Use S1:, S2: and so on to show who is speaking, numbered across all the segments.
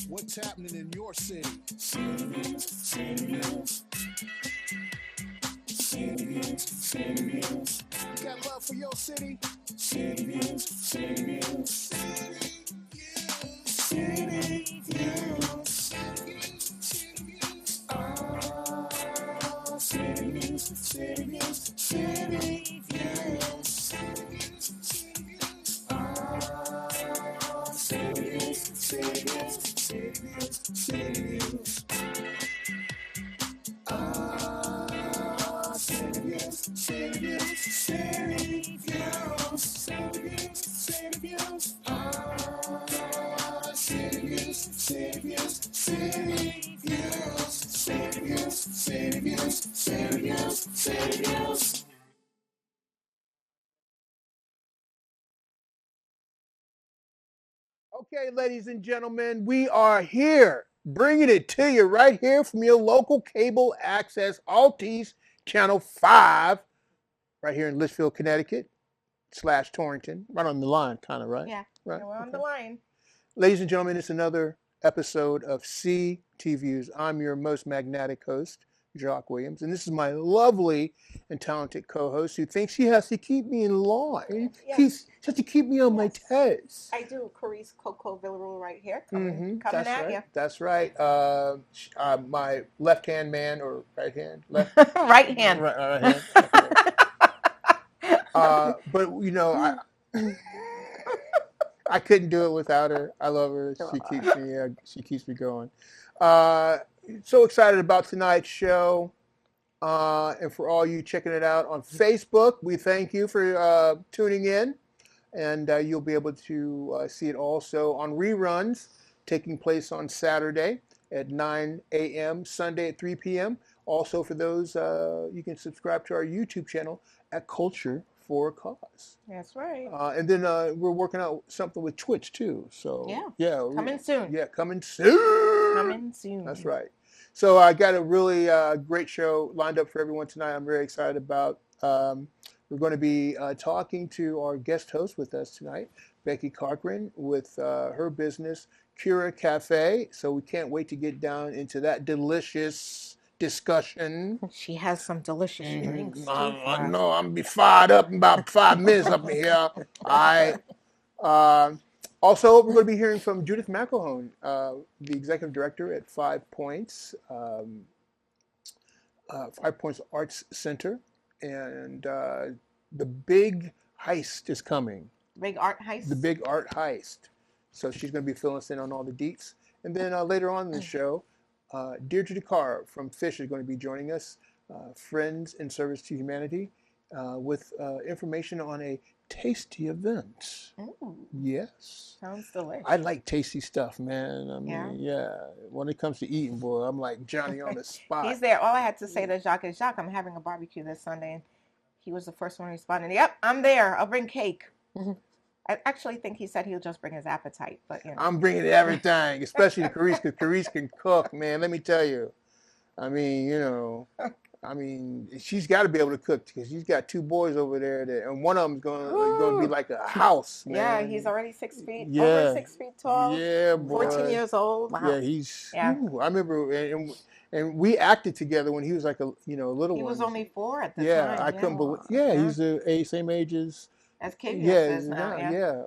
S1: What's happening in your city? City news, city news. City news, city news. You got love for your city? City news, city news. City news, city news. City news. Oh, city news, city news. City news. City news, city news. Oh, city news, city news. City news, city news. City news, city news, city news, city news, city news. City news, city news, city news, city news, city news, city news, city news. Okay, ladies and gentlemen, we are here bringing it to you right here from your local cable access Altice Channel 5, right here in Litchfield, Connecticut, / Torrington, right on the line, kind of, right?
S2: Yeah,
S1: Right.
S2: we're on the line.
S1: Ladies and gentlemen, it's another episode of CT Views. I'm your most magnetic host, Jacque Williams, and this is my lovely and talented co-host who thinks she has to keep me in line.
S2: Yes.
S1: She has to keep me on my
S2: Yes.
S1: toes.
S2: I do. Coryse Villarouel right here, coming
S1: That's
S2: at
S1: right.
S2: you.
S1: That's right. My left-hand man or right hand? Left.
S2: Right hand.
S1: Right hand. But you know, I couldn't do it without her. I love her. She keeps me going. Uh, so excited about tonight's show. And for all you checking it out on Facebook, we thank you for tuning in. And you'll be able to see it also on reruns taking place on Saturday at 9 a.m., Sunday at 3 p.m. Also, for those, you can subscribe to our YouTube channel at Culture for a Cause.
S2: That's right.
S1: And then we're working out something with Twitch too. So
S2: Coming soon.
S1: Yeah, coming soon.
S2: Coming soon.
S1: That's right. So I got a really great show lined up for everyone tonight. I'm very excited about. We're going to be talking to our guest host with us tonight, Becky Cochran, with her business, Cura Cafe. So we can't wait to get down into that delicious discussion.
S2: She has some delicious drinks.
S1: I know. I'm going to be fired up in about 5 minutes up in here. All right. Also, we're going to be hearing from Judith McElhone, the executive director at 5 Points, 5 Points Arts Center, and the big heist is coming.
S2: Big art heist.
S1: The big art heist. So she's going to be filling us in on all the deets. And then later on in the show, Deirdre DeCarr from Fish is going to be joining us, Friends in Service to Humanity, with information on a tasty event.
S2: Ooh,
S1: Yes.
S2: sounds delicious.
S1: I like tasty stuff, man. I mean, yeah. When it comes to eating, boy, I'm like Johnny on the spot.
S2: He's there. All I had to say to Jacque is, Jacque, I'm having a barbecue this Sunday. And he was the first one responding. Yep, I'm there. I'll bring cake. I actually think he said he'll just bring his appetite, but you know.
S1: I'm bringing everything, especially to Coryse, because Coryse can cook, man. Let me tell you. I mean, you know, she's got to be able to cook because she's got 2 boys over there, and one of them's going to be like a house, man.
S2: Yeah, he's already 6 feet, over 6 feet tall.
S1: Yeah, boy.
S2: 14 years old. Wow.
S1: Yeah, he's. Yeah. Ooh, I remember, and we acted together when he was like a little one.
S2: He was only 4 at the time.
S1: Yeah, I couldn't believe. Yeah, he's the same age as
S2: Kate is now.
S1: Yeah.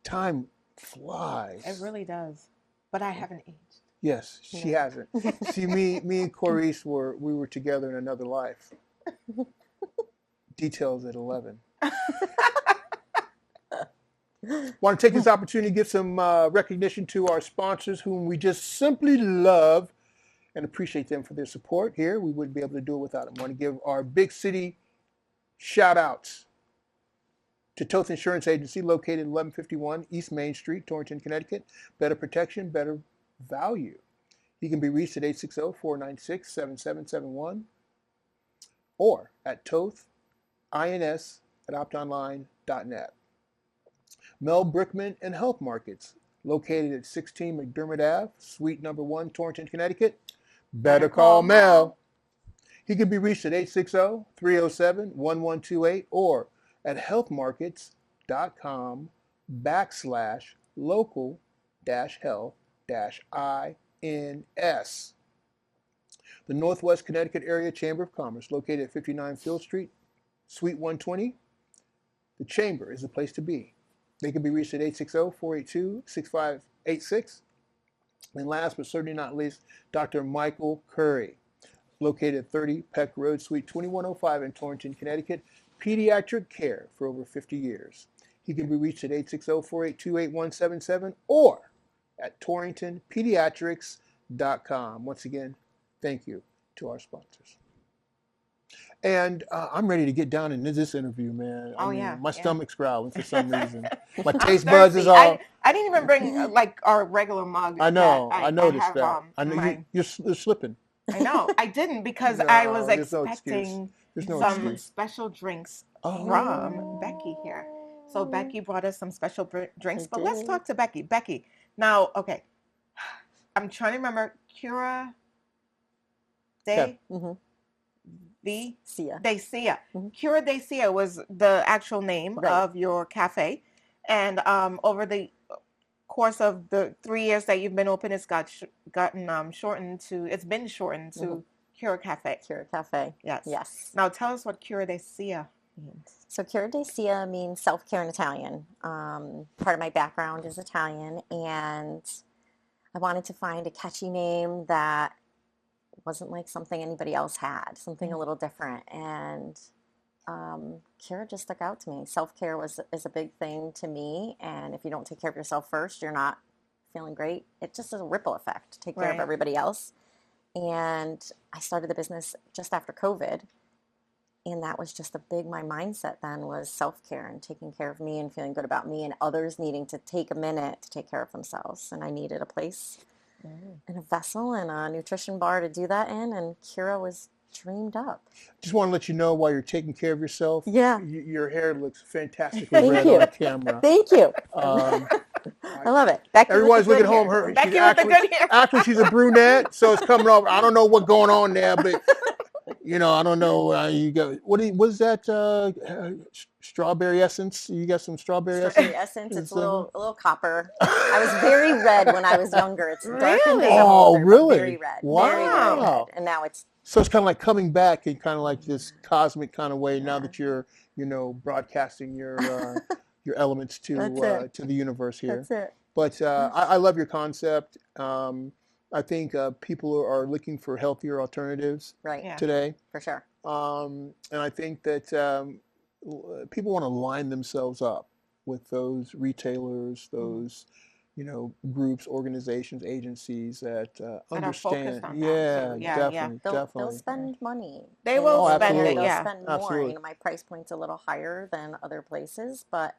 S1: Time flies.
S2: It really does. But I haven't aged.
S1: Yes, she hasn't. See, me and Coryse we were together in another life. Details at 11. Want to take this opportunity to give some recognition to our sponsors, whom we just simply love and appreciate them for their support here. We wouldn't be able to do it without them. Want to give our big city shout outs to Toth Insurance Agency, located at 1151 East Main Street, Torrington, Connecticut. Better protection, better value. He can be reached at 860-496-7771 or at tothins@optonline.net. Mel Brickman and Health Markets, located at 16 McDermott Ave, Suite number 1, Torrington, Connecticut. Better call Mel. He can be reached at 860-307-1128 or at healthmarkets.com/local health-ins. The Northwest Connecticut Area Chamber of Commerce, located at 59 Field Street, Suite 120. The Chamber is the place to be. They can be reached at 860-482-6586. And last but certainly not least, Dr. Michael Curry, located at 30 Peck Road, Suite 2105 in Torrington, Connecticut. Pediatric care for over 50 years. He can be reached at 860-482-8177 or at torringtonpediatrics.com. Once again, thank you to our sponsors. And I'm ready to get down into this interview, man. My stomach's growling for some reason. My taste buds is all.
S2: I didn't even bring like our regular mug.
S1: I know. I noticed that. I know you're slipping.
S2: I know. I didn't because I was expecting some special drinks from Becky here. So Becky brought us some special drinks. But let's talk to Becky. Becky, now, okay. I'm trying to remember. Cura de Sia. Cura de Sia was the actual name of your cafe. And over the course of the 3 years that you've been open, it's gotten shortened to Cura Cafe.
S3: Cura Cafe.
S2: Yes. Now tell us what Cura de Sia means.
S3: So Cura de Sia means self-care in Italian. Part of my background is Italian, and I wanted to find a catchy name that wasn't like something anybody else had, something a little different. And Cura just stuck out to me. Self-care is a big thing to me, and if you don't take care of yourself first, you're not feeling great. It just is a ripple effect. Take care of everybody else. And I started the business just after COVID, and that was just my mindset then was self-care and taking care of me and feeling good about me, and others needing to take a minute to take care of themselves. And I needed a place and a vessel and a nutrition bar to do that in, and Cura was dreamed up.
S1: Just want to let you know, while you're taking care of yourself, your hair looks fantastically red on camera.
S3: Thank you. I love it. Becky,
S1: everyone's looking at home. Actually, she's a brunette, so it's coming off. I don't know what's going on there, but I don't know. You got what is that? Strawberry essence. You got some strawberry
S3: essence. It's a little copper. I was very red when I was younger. It's darkened as
S1: older, really?
S3: Very red.
S1: Wow.
S3: Very, very red. And now it's.
S1: So it's kind of like coming back in kind of like this cosmic kind of way. Now that you're, broadcasting your elements to the universe here.
S3: That's it.
S1: But I love your concept. I think people are looking for healthier alternatives today.
S3: For sure.
S1: And I think that people want to line themselves up with those retailers, those groups, organizations, agencies that understand. Definitely.
S3: They'll spend money.
S2: They will spend it.
S3: They'll spend more. My price point's a little higher than other places, but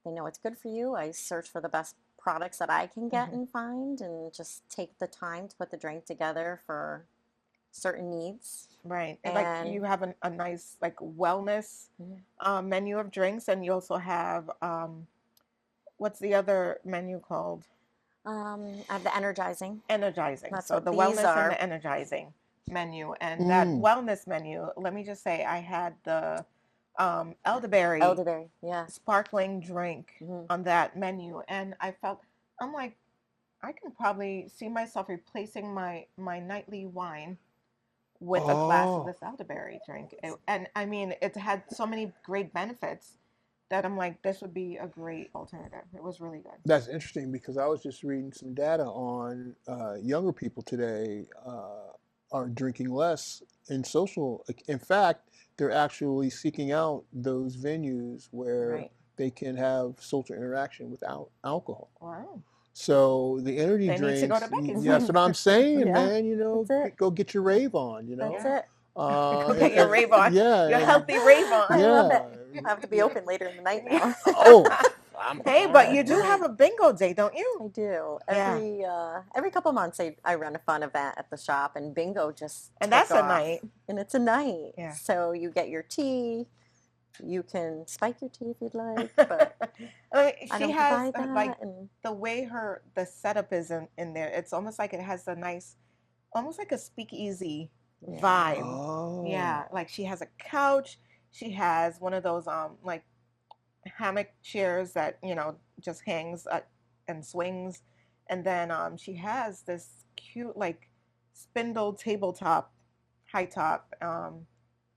S3: they know it's good for you. I search for the best products that I can get and find, and just take the time to put the drink together for certain needs.
S2: Right. And like you have a nice like wellness menu of drinks, and you also have what's the other menu called?
S3: I have the energizing.
S2: That's so the wellness and the energizing menu. And that wellness menu, let me just say, I had the elderberry sparkling drink on that menu, and I'm like, I can probably see myself replacing my nightly wine with a glass of this elderberry drink. And I mean, it had so many great benefits that I'm like, this would be a great alternative. It was really good.
S1: That's interesting, because I was just reading some data on younger people today are drinking less in social. In fact, they're actually seeking out those venues where they can have social interaction without alcohol.
S2: Wow.
S1: So the energy drinks.
S2: Need to go to Becky's.
S1: That's what I'm saying, man. Go get your rave on.
S3: That's it.
S2: Go get your rave on.
S1: Yeah.
S2: Your healthy rave on.
S3: I love it. I have to be open later in the night now.
S2: Hey, but you do have a bingo day, don't you?
S3: I do. Every couple months, I run a fun event at the shop, and bingo just
S2: that's
S3: off.
S2: A night.
S3: And it's a night.
S2: Yeah.
S3: So you get your tea. You can spike your tea if you'd like, but
S2: she has like the way the setup is in there. It's almost like it has a nice, almost like a speakeasy vibe.
S1: Oh.
S2: Yeah, like she has a couch. She has one of those like hammock chairs that just hangs and swings. And then she has this cute like spindle tabletop, high top.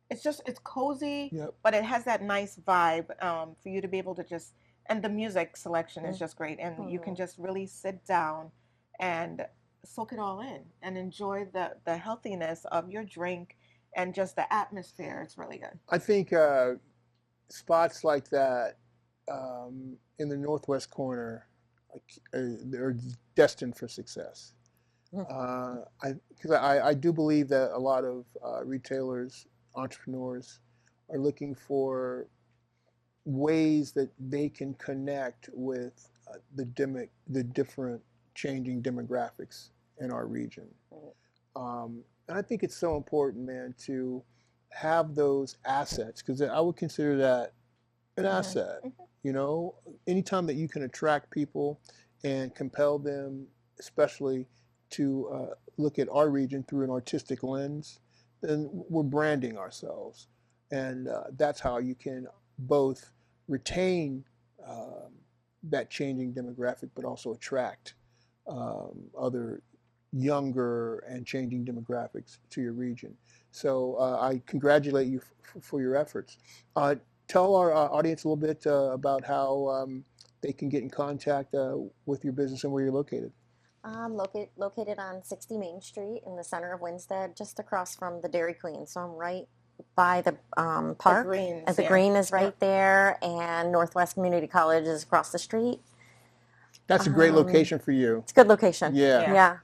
S2: It's cozy,
S1: Yep.
S2: but it has that nice vibe for you to be able to just, and the music selection is just great. And you can just really sit down and soak it all in and enjoy the healthiness of your drink and just the atmosphere. It's really good.
S1: I think spots like that in the northwest corner are destined for success. Because I do believe that a lot of retailers, entrepreneurs, are looking for ways that they can connect with the different changing demographics in our region. And I think it's so important, man, to have those assets, because I would consider that an asset. You know, anytime that you can attract people and compel them, especially to look at our region through an artistic lens, then we're branding ourselves. And that's how you can both retain that changing demographic, but also attract other younger and changing demographics to your region. So I congratulate you for your efforts. Tell our audience a little bit about how they can get in contact with your business and where you're located.
S3: Located on 60 Main Street in the center of Winstead, just across from the Dairy Queen. So I'm right by the park. The Green is right there, and Northwest Community College is across the street.
S1: That's a great location for you.
S3: It's a good location.
S1: Yeah.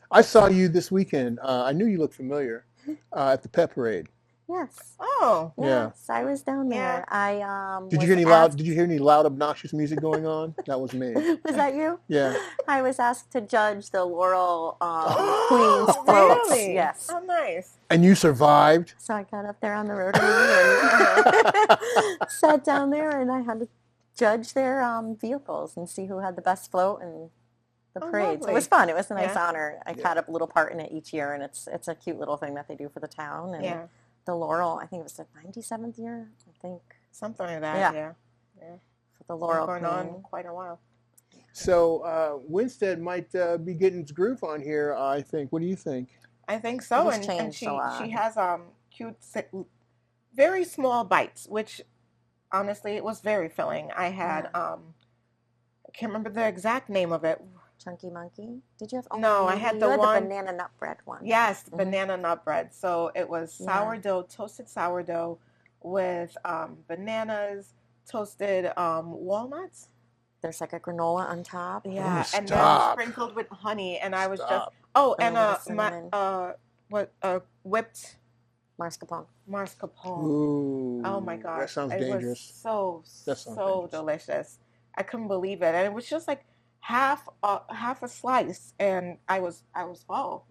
S1: I saw you this weekend. I knew you looked familiar at the pet parade.
S3: Yes.
S2: Oh.
S3: Yes, I was down there.
S1: Did you hear any loud, obnoxious music going on? That was me.
S3: Was that you?
S1: Yeah.
S3: I was asked to judge the Laurel Queen's floats.
S2: Really?
S3: Yes.
S2: Oh, nice.
S1: And you survived?
S3: So I got up there on the rotary and sat down there, and I had to judge their vehicles and see who had the best float and the parade. So it was fun. It was a nice honor. I had a little part in it each year, and it's a cute little thing that they do for the town. And the Laurel, I think it was the 97th year, I think.
S2: Something like that, yeah.
S3: For the Laurel
S2: Queen.
S3: Going
S2: on quite a while.
S1: So Winstead might be getting its groove on here, I think. What do you think?
S2: I think so. And she has cute, very small bites, which honestly, it was very filling. I had, I can't remember the exact name of it.
S3: Chunky Monkey? Did you have? Oh,
S2: no, I had the
S3: banana nut bread one.
S2: Yes, banana nut bread. So it was sourdough, toasted sourdough with bananas, toasted walnuts.
S3: There's like a granola on top.
S2: Yeah, and then sprinkled with honey. And I was whipped mascarpone.
S1: Ooh,
S2: oh my gosh,
S1: that sounds dangerous.
S2: Was so delicious. I couldn't believe it, and it was just like half a slice, and I was full.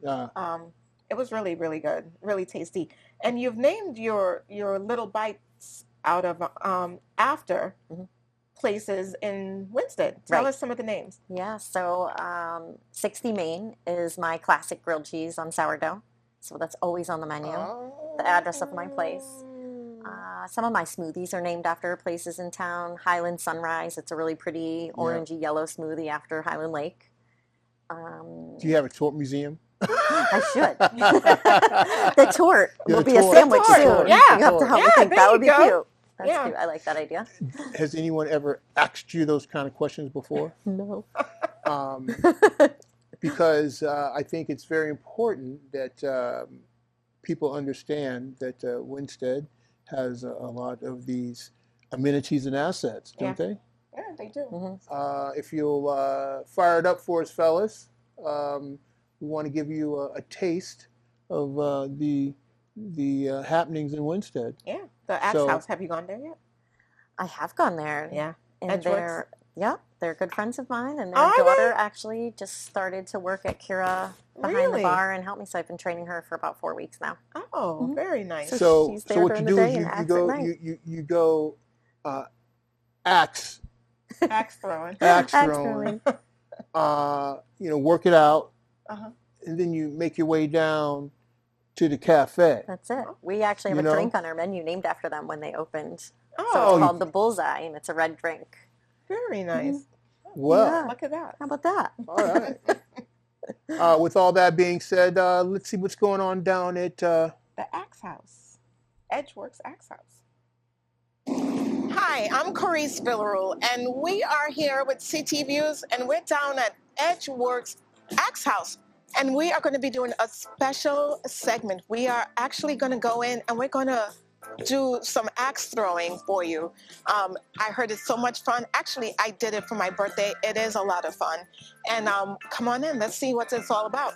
S2: It was really, really good, really tasty. And you've named your little bites out of after places in Winstead. Tell us some of the names.
S3: Yeah, so 60 Main is my classic grilled cheese on sourdough. So that's always on the menu. The address of my place. Some of my smoothies are named after places in town. Highland Sunrise, it's a really pretty orangey yellow smoothie after Highland Lake.
S1: Do you have a tort museum?
S3: I should. The tort will be a sandwich soon.
S2: Yeah.
S3: You have to help me think. That would be cute. That's cute. I like that idea.
S1: Has anyone ever asked you those kind of questions before?
S3: No.
S1: Because I think it's very important that people understand that Winstead has a lot of these amenities and assets, don't they?
S2: Yeah, they do.
S1: If you'll fire it up for us, fellas, we want to give you a taste of the happenings in Winstead.
S2: Yeah, the Axe House. Have you gone there yet?
S3: I have gone there.
S2: Yeah.
S3: And they're good friends of mine, and their daughter actually just started to work at Kira behind the bar and help me. So I've been training her for about 4 weeks now.
S2: Oh, very nice.
S1: So what you do is you go axe throwing. Work it out, and then you make your way down to the cafe.
S3: That's it. We actually have a drink on our menu named after them when they opened.
S2: Oh,
S3: so it's called the Bullseye, and it's a red drink.
S2: Very nice.
S1: Well,
S3: Yeah.
S2: Look at that.
S3: How about that?
S1: all right. With all that being said, let's see what's going on down at
S2: The Axe House. Edgeworks Axe House. Hi, I'm Coryse Villarouel, and we are here with CT Views, and we're down at Edgeworks Axe House, and we are going to be doing a special segment. We are actually going to go in, and we're going to do some axe throwing for you. I heard it's so much fun. Actually, I did it for my birthday. It is a lot of fun. And come on in. Let's see what it's all about.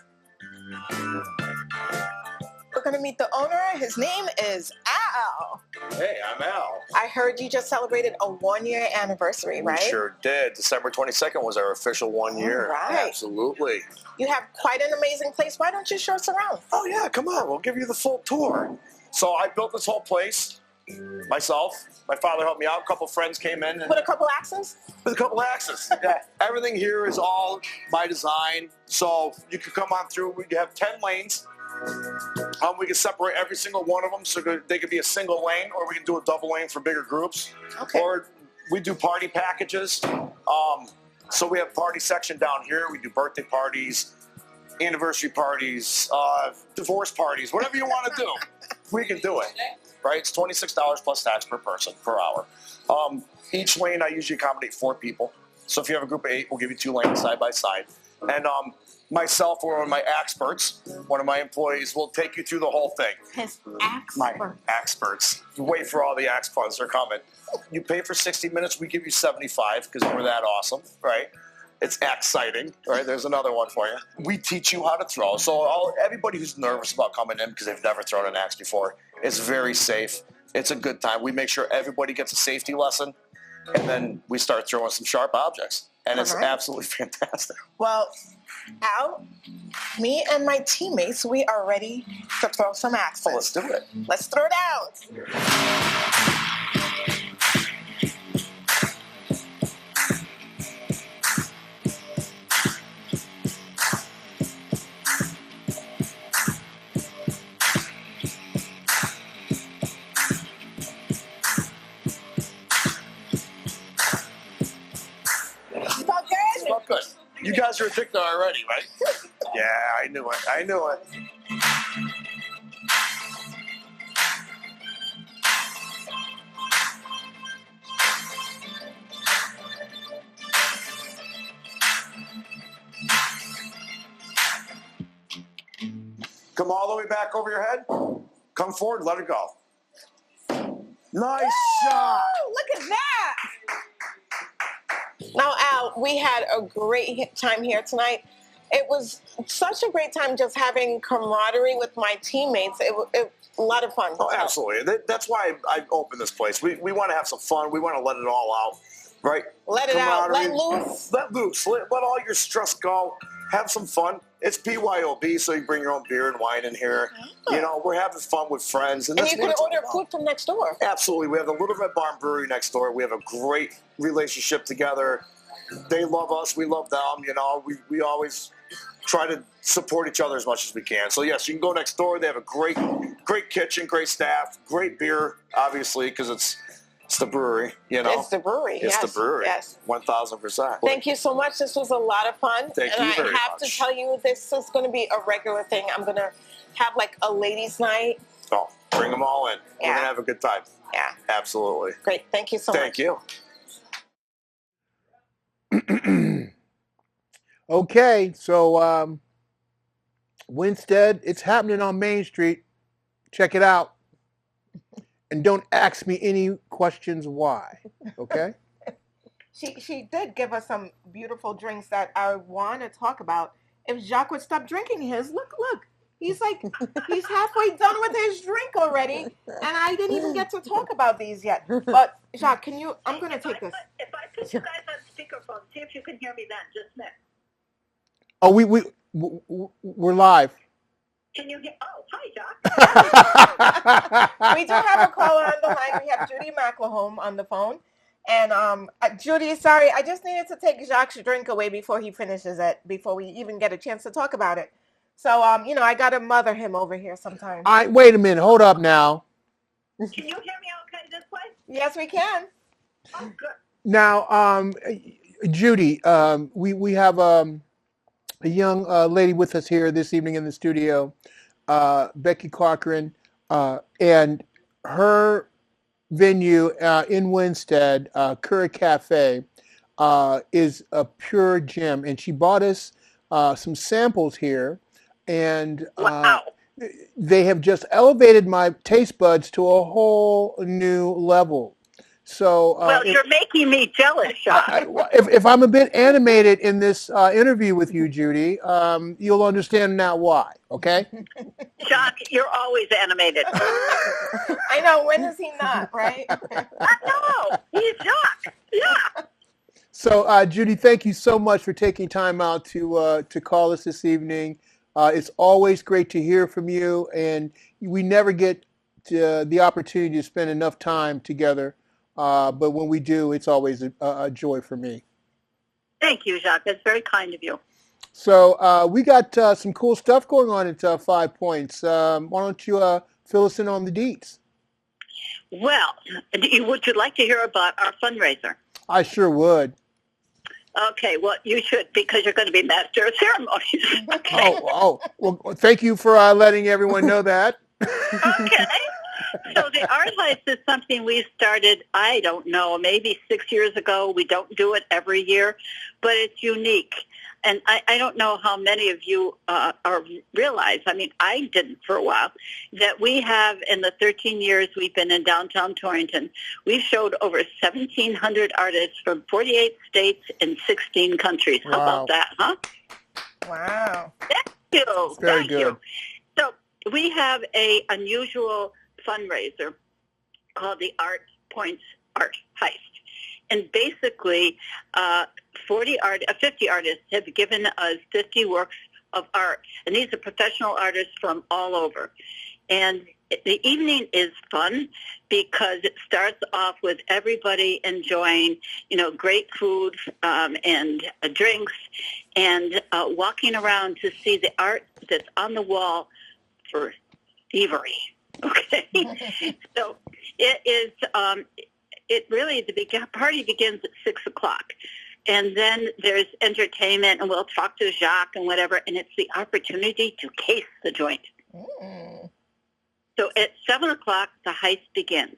S2: We're going to meet the owner. His name is Al.
S4: Hey, I'm Al.
S2: I heard you just celebrated a 1-year anniversary, right?
S4: We sure did. December 22nd was our official 1 year.
S2: Right.
S4: Absolutely.
S2: You have quite an amazing place. Why don't you show us around?
S4: Oh, yeah, come on. We'll give you the full tour. So I built this whole place myself. My father helped me out. A couple friends came in.
S2: With a couple axes?
S4: With a couple axes. Yeah. Everything here is all by design. So you can come on through. We have 10 lanes. We can separate every single one of them so they could be a single lane, or we can do a double lane for bigger groups.
S2: Okay.
S4: Or we do party packages. So we have party section down here. We do birthday parties, anniversary parties, divorce parties, whatever you want to do, we can do it. Right? It's $26 plus tax per person per hour. Each lane I usually accommodate 4 people. So if you have a group of 8, we'll give you 2 lanes side by side. And myself or one of my experts, one of my employees, will take you through the whole thing.
S2: His
S4: My
S2: expert.
S4: experts. Wait for all the axe puns, they're coming. You pay for 60 minutes, we give you 75 because we're that awesome, right? It's exciting, right? There's another one for you. We teach you how to throw. So everybody who's nervous about coming in because they've never thrown an axe before, it's very safe. It's a good time. We make sure everybody gets a safety lesson, and then we start throwing some sharp objects. And it's absolutely fantastic.
S2: Well, Al, me and my teammates, we are ready to throw some axes.
S4: So let's do it.
S2: Let's throw down.
S4: Well, good. You guys are addicted already, right? Yeah, I knew it. I knew it. Come all the way back over your head. Come forward, let it go. Nice shot.
S2: Look at that. Now, Al, we had a great time here tonight. It was such a great time just having camaraderie with my teammates. It was a lot of fun.
S4: Oh, absolutely. That's why I opened this place. We want to have some fun. We want to let it all out, right?
S2: Let it out. Let loose.
S4: Let loose. Let all your stress go. Have some fun. It's BYOB, so you bring your own beer and wine in here.
S2: Oh.
S4: You know, we're having fun with friends.
S2: And you can order food from next door.
S4: Absolutely. We have the Little Red Barn Brewery next door. We have a great relationship together. They love us. We love them. You know, we always try to support each other as much as we can. So, yes, you can go next door. They have a great kitchen, great staff, great beer, obviously, because it's the brewery, you know.
S2: It's the brewery,
S4: It's the brewery.
S2: Yes.
S4: 1,000%.
S2: Thank you so much. This was a lot of fun.
S4: Thank you very
S2: And I have to tell you, this is going to be a regular thing. I'm going to have like a ladies' night.
S4: Oh, bring them all in. We're going to have a good time.
S2: Yeah.
S4: Absolutely.
S2: Great. Thank you so much.
S4: Thank you.
S1: Okay, so Winstead, it's happening on Main Street. Check it out. And don't ask me any questions why, okay?
S2: She did give us some beautiful drinks that I want to talk about. If Jacque would stop drinking his, look. He's halfway done with his drink already, and I didn't even get to talk about these yet. But Jacque, I'm going to take this.
S5: If I put you guys on speakerphone, see if you can hear me then, just a minute.
S1: Oh, we're live.
S5: Can you hear? Oh, hi, Jacque.
S2: We do have a caller on the line. We have Judy McLahome on the phone. And Judy, sorry, I just needed to take Jacque's drink away before he finishes it, before we even get a chance to talk about it. So, I got to mother him over here sometimes.
S1: Wait a minute. Hold up now.
S5: Can you hear me okay this way?
S2: Yes, we can.
S5: Oh, good.
S1: Now, Judy, we have a young lady with us here this evening in the studio, Becky Cochran, and her venue in Winstead, Curry Cafe, is a pure gem. And she bought us some samples here, and
S5: Wow.
S1: they have just elevated my taste buds to a whole new level. So,
S5: Well, you're making me jealous, Jacque.
S1: if I'm a bit animated in this interview with you, Judy, you'll understand now why. Okay.
S5: Jacque, you're always animated.
S2: I know. When is he not? Right?
S5: I know. He's Jacque. Yeah.
S1: So, Judy, thank you so much for taking time out to call us this evening. It's always great to hear from you, and we never get the opportunity to spend enough time together. But when we do, it's always a joy for me.
S5: Thank you, Jacque. That's very kind of you.
S1: So we got some cool stuff going on at 5 Points. Why don't you fill us in on the deets?
S5: Well, would you like to hear about our fundraiser?
S1: I sure would.
S5: Okay, well, you should, because you're going to be master of ceremonies. Okay.
S1: Well, thank you for letting everyone know that.
S5: Okay. So the Art Heist is something we started, I don't know, maybe 6 years ago. We don't do it every year, but it's unique. And I don't know how many of you realize, I mean, I didn't for a while, that we have, in the 13 years we've been in downtown Torrington, we've showed over 1,700 artists from 48 states and 16 countries.
S1: Wow.
S5: How about that, huh?
S2: Wow.
S5: Thank you.
S1: Very
S5: Thank
S1: good.
S5: you. So we have a unusual fundraiser called the Art Points Art Heist. And basically, 50 artists have given us 50 works of art. And these are professional artists from all over. And the evening is fun because it starts off with everybody enjoying, great food and drinks and walking around to see the art that's on the wall for thievery. Okay. So it is, the party begins at 6 o'clock. And then there's entertainment, and we'll talk to Jacque and whatever, and it's the opportunity to case the joint.
S2: Mm.
S5: So at 7 o'clock, the heist begins.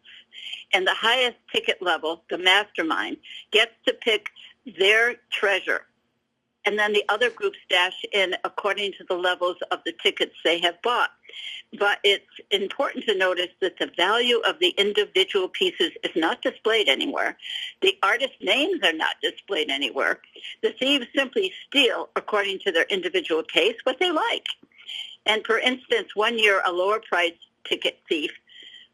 S5: And the highest ticket level, the mastermind, gets to pick their treasure. And then the other groups dash in according to the levels of the tickets they have bought. But it's important to notice that the value of the individual pieces is not displayed anywhere. The artist names are not displayed anywhere. The thieves simply steal, according to their individual taste, what they like. And for instance, one year, a lower price ticket thief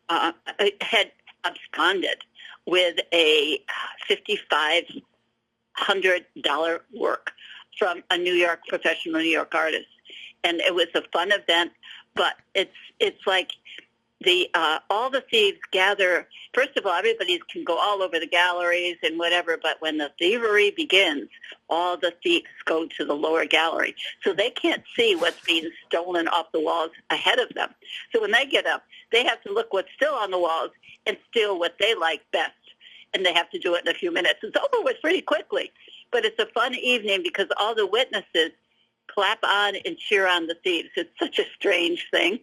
S5: had absconded with a $5,500 work from a professional New York artist. And it was a fun event, but it's like all the thieves gather. First of all, everybody can go all over the galleries and whatever, but when the thievery begins, all the thieves go to the lower gallery. So they can't see what's being stolen off the walls ahead of them. So when they get up, they have to look what's still on the walls and steal what they like best. And they have to do it in a few minutes. It's over with pretty quickly. But it's a fun evening because all the witnesses clap on and cheer on the thieves. It's such a strange thing,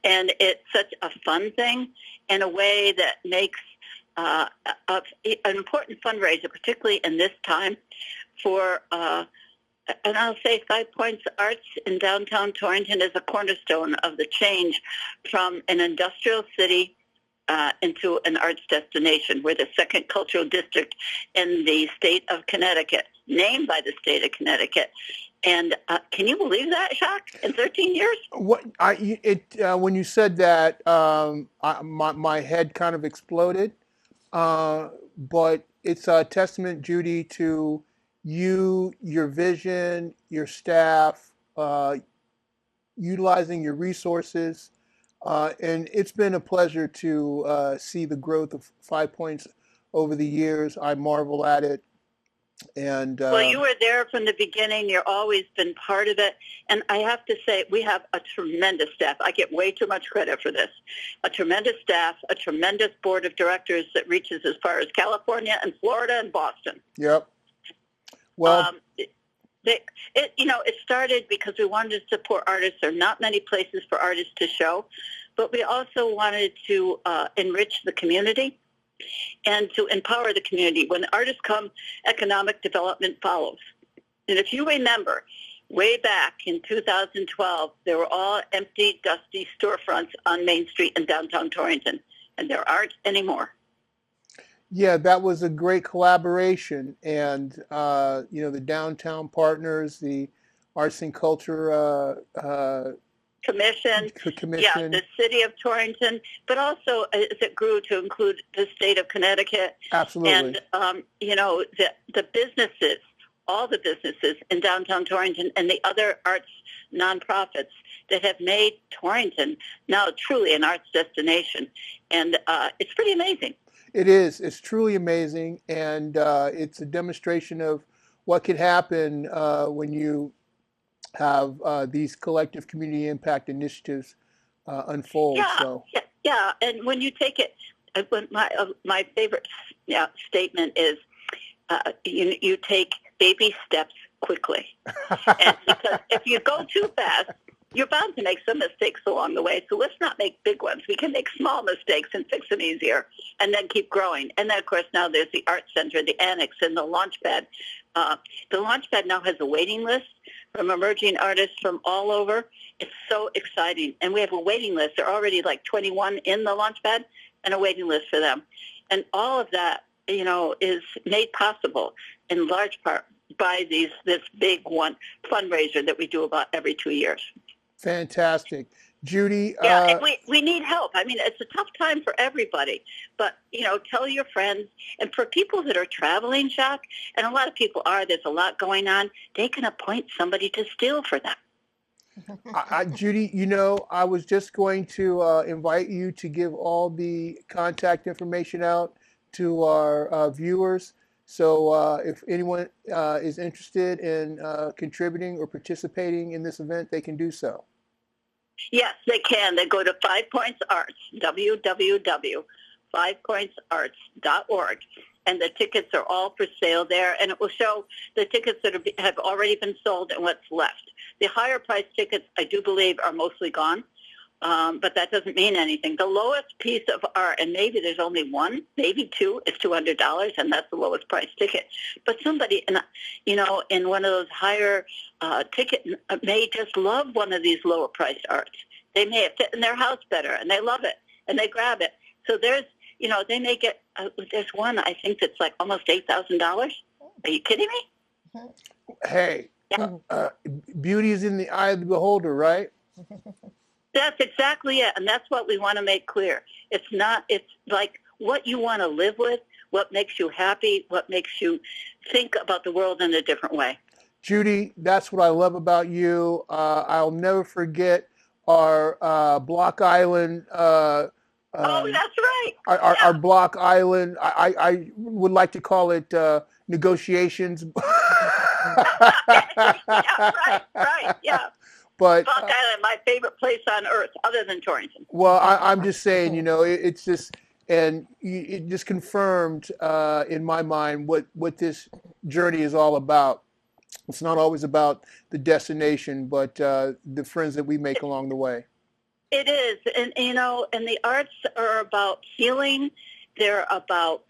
S5: and it's such a fun thing in a way that makes an important fundraiser, particularly in this time, for, and I'll say 5 Points Arts in downtown Torrington is a cornerstone of the change from an industrial city into an arts destination. We're the second cultural district in the state of Connecticut, named by the state of Connecticut. And can you believe that, Jacque? In 13 years?
S1: When you said that, my head kind of exploded. But it's a testament, Judy, to you, your vision, your staff, utilizing your resources. And it's been a pleasure to see the growth of 5 Points over the years. I marvel at it. And
S5: well, you were there from the beginning. You've always been part of it. And I have to say, we have a tremendous staff. I get way too much credit for this. A tremendous staff, a tremendous board of directors that reaches as far as California and Florida and Boston.
S1: Yep. Well,
S5: it started because we wanted to support artists. There are not many places for artists to show, but we also wanted to enrich the community and to empower the community. When artists come, economic development follows. And if you remember, way back in 2012, there were all empty, dusty storefronts on Main Street in downtown Torrington, and there aren't anymore.
S1: Yeah, that was a great collaboration, and the downtown partners, the Arts and Culture
S5: Commission, yeah, the city of Torrington, but also as it grew to include the state of Connecticut.
S1: Absolutely.
S5: And the businesses, all the businesses in downtown Torrington, and the other arts nonprofits that have made Torrington now truly an arts destination, and it's pretty amazing.
S1: It is. It's truly amazing, and it's a demonstration of what can happen when you have these collective community impact initiatives unfold.
S5: Yeah, and when you take it, my favorite statement is, you take baby steps quickly, and because if you go too fast, you're bound to make some mistakes along the way. So let's not make big ones. We can make small mistakes and fix them easier, and then keep growing. And then, of course, now there's the Art Center, the Annex, and the Launchpad. The Launchpad now has a waiting list from emerging artists from all over. It's so exciting. And we have a waiting list. There are already like 21 in the Launchpad and a waiting list for them. And all of that, is made possible in large part by this big fundraiser that we do about every 2 years.
S1: Fantastic. Judy?
S5: And we need help. I mean, it's a tough time for everybody, but, tell your friends. And for people that are traveling, Jacque, and a lot of people there's a lot going on, they can appoint somebody to steal for them.
S1: Judy, I was just going to invite you to give all the contact information out to our viewers. So if anyone is interested in contributing or participating in this event, they can do so.
S5: Yes, they can. They go to 5 Points Arts, www.5pointsarts.org, and the tickets are all for sale there, and it will show the tickets that have already been sold and what's left. The higher priced tickets, I do believe, are mostly gone. But that doesn't mean anything. The lowest piece of art, and maybe there's only one, maybe two, is $200, and that's the lowest price ticket. But somebody, in one of those higher ticket may just love one of these lower priced arts. They may have fit in their house better, and they love it, and they grab it. So there's, they may get. There's one I think that's like almost $8,000. Are you kidding me?
S1: Hey, beauty is in the eye of the beholder, right?
S5: That's exactly it, and that's what we want to make clear. It's like what you want to live with, what makes you happy, what makes you think about the world in a different way.
S1: Judy, that's what I love about you. I'll never forget our Block Island.
S5: Oh, that's right.
S1: Our Block Island. I would like to call it negotiations.
S5: Right, yeah.
S1: But
S5: Block Island, my favorite place on earth, other than Torrington.
S1: Well, I'm just saying, it's just, and it just confirmed in my mind what this journey is all about. It's not always about the destination, but the friends that we make along the way.
S5: It is, and and the arts are about healing. They're about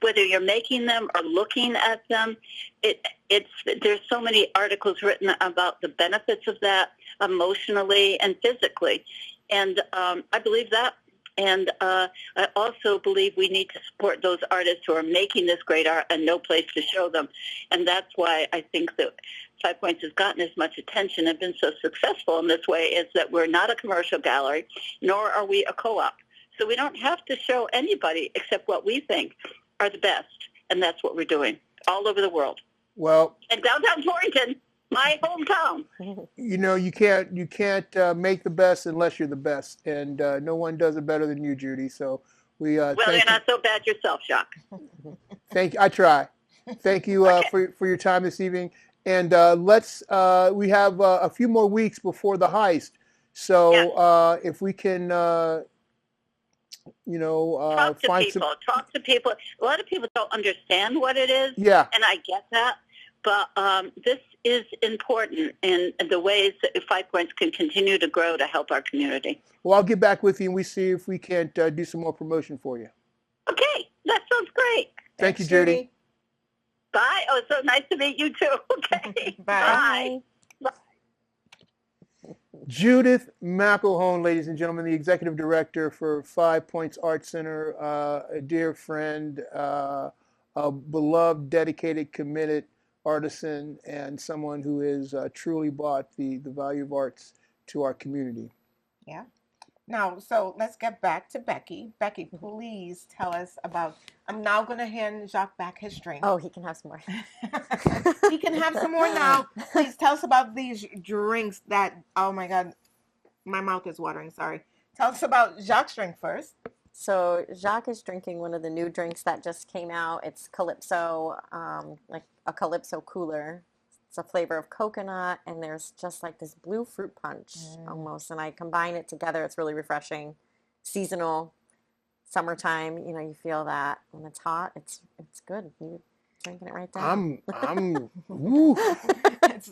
S5: whether you're making them or looking at them. There's so many articles written about the benefits of that emotionally and physically, and I believe that. And I also believe we need to support those artists who are making this great art and no place to show them. And that's why I think that 5 Points has gotten as much attention and been so successful in this way, is that we're not a commercial gallery, nor are we a co-op. So we don't have to show anybody except what we think are the best. And that's what we're doing all over the world.
S1: Well,
S5: and downtown Torrington, my hometown.
S1: You can't make the best unless you're the best, and no one does it better than you, Judy. So we.
S5: Well, you're not so bad yourself, Jacque.
S1: Thank you. I try. Thank you for your time this evening, and we have a few more weeks before the heist. So if we can
S5: talk to
S1: find
S5: people. Talk to people. A lot of people don't understand what it is.
S1: Yeah.
S5: And I get that. But this is important in the ways that 5 Points can continue to grow to help our community.
S1: Well, I'll get back with you and we see if we can't do some more promotion for you.
S5: Okay, that sounds great.
S1: Thank you, Judy.
S5: Bye. Oh, it's so nice to meet you too. Okay.
S2: Bye.
S5: Bye.
S1: Judith McElhone, ladies and gentlemen, the executive director for 5 Points Art Center, a dear friend, a beloved, dedicated, committed artisan, and someone who has truly brought the value of arts to our community.
S2: Yeah. Now, so let's get back to Becky. Becky, please tell us about. I'm now going to hand Jacque back his drink.
S3: Oh, he can have some more.
S2: He can have some more now. Please tell us about these drinks that, oh my God, my mouth is watering, sorry. Tell us about Jacque's drink first.
S3: So Jacque is drinking one of the new drinks that just came out. It's Calypso, like a Calypso cooler. It's a flavor of coconut, and there's just like this blue fruit punch almost. And I combine it together. It's really refreshing, seasonal, summertime. You feel that when it's hot, it's good. You're drinking it right there.
S1: Woo.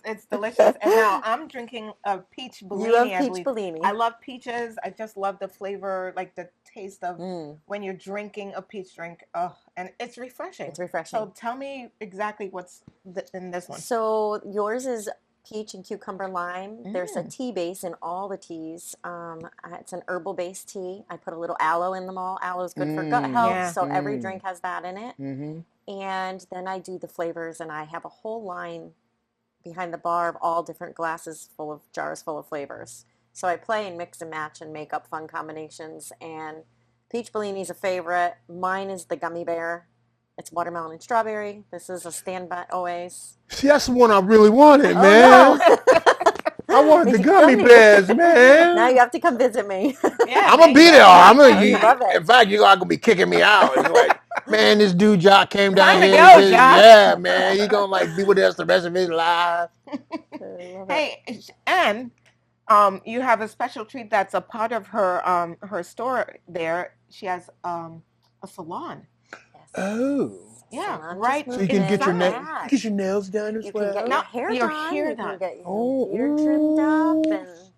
S2: It's delicious. And now I'm drinking a peach Bellini.
S3: You love peach Bellini.
S2: I love peaches. I just love the flavor, like the taste of when you're drinking a peach drink. Oh, and it's refreshing.
S3: It's refreshing.
S2: So tell me exactly what's in this one.
S3: So yours is peach and cucumber lime. There's a tea base in all the teas. It's an herbal based tea. I put a little aloe in them all. Aloe is good for gut health, so every drink has that in it. And then I do the flavors, and I have a whole line behind the bar of all different jars full of flavors. So I play and mix and match and make up fun combinations. And peach Bellini is a favorite. Mine is the gummy bear. It's watermelon and strawberry. This is a standby always.
S1: See, that's the one I really wanted, man.
S3: No.
S1: I wanted the gummy bears, man.
S3: Now you have to come visit me.
S2: Yeah,
S1: I'm gonna be there.
S3: Love it.
S1: In fact, you're gonna be kicking me out. It's like, man, this dude Jacque came down
S2: Time to
S1: here.
S2: go, Jacque.
S1: Yeah, man, he's gonna be with us the rest of his life.
S2: Hey, and you have a special treat that's a part of her store there. She has a salon.
S1: Oh.
S2: Yeah,
S3: Salon,
S2: right.
S1: So you can get your nails done as well.
S3: Can get your hair done.
S2: Hair
S3: you
S2: done.
S3: can get your beard trimmed up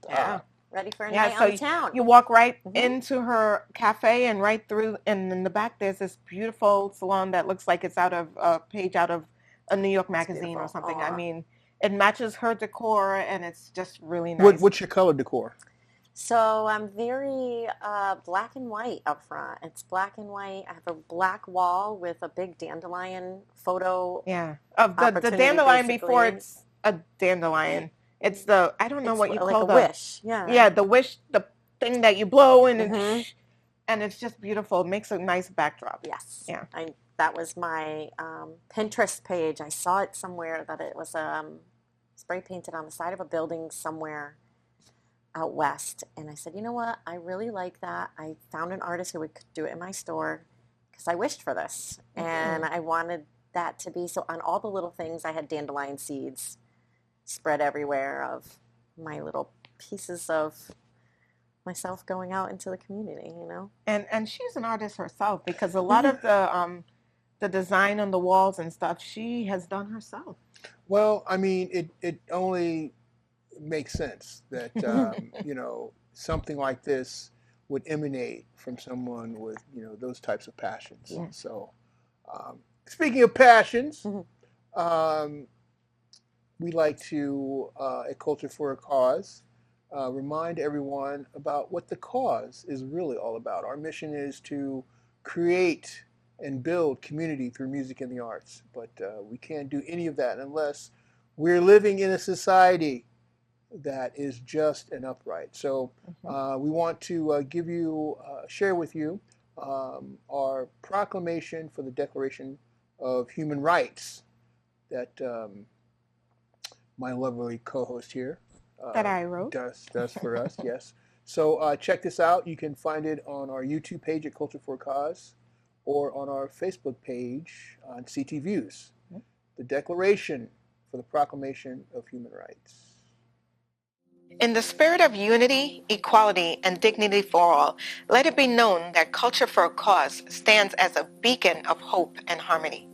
S3: and ready for a night
S2: so
S3: out of town.
S2: You walk right into her cafe and right through, and in the back there's this beautiful salon that looks like it's out of a page out of a New York magazine or something. I mean, it matches her decor, and it's just really nice.
S1: What's your color decor?
S3: So I'm very black and white up front. It's black and white. I have a black wall with a big dandelion photo.
S2: Yeah, of the dandelion basically. Before it's a dandelion. It's I don't know what you call
S3: a wish.
S2: Yeah, the wish, the thing that you blow and it's just beautiful. It makes a nice backdrop.
S3: Yes.
S2: Yeah.
S3: That was my Pinterest page. I saw it somewhere that it was spray painted on the side of a building somewhere out west, and I said, you know what, I really like that. I found an artist who would do it in my store because I wished for this, and I wanted that to be, so on all the little things I had dandelion seeds spread everywhere of my little pieces of myself going out into the community,
S2: And she's an artist herself, because a lot of the design on the walls and stuff she has done herself.
S1: Well, I mean, it only makes sense that something like this would emanate from someone with those types of passions.
S3: Yeah.
S1: So speaking of passions, we like to at Culture for a Cause remind everyone about what the cause is really all about. Our mission is to create and build community through music and the arts, but we can't do any of that unless we're living in a society that is just and upright. So we want to share with you our proclamation for the Declaration of Human Rights that my lovely co-host here
S2: that I wrote
S1: does for us. Yes. So check this out. You can find it on our YouTube page at Culture for a Cause, or on our Facebook page on CT Views. The Declaration for the Proclamation of Human Rights.
S2: In the spirit of unity, equality, and dignity for all, let it be known that Culture for a Cause stands as a beacon of hope and harmony,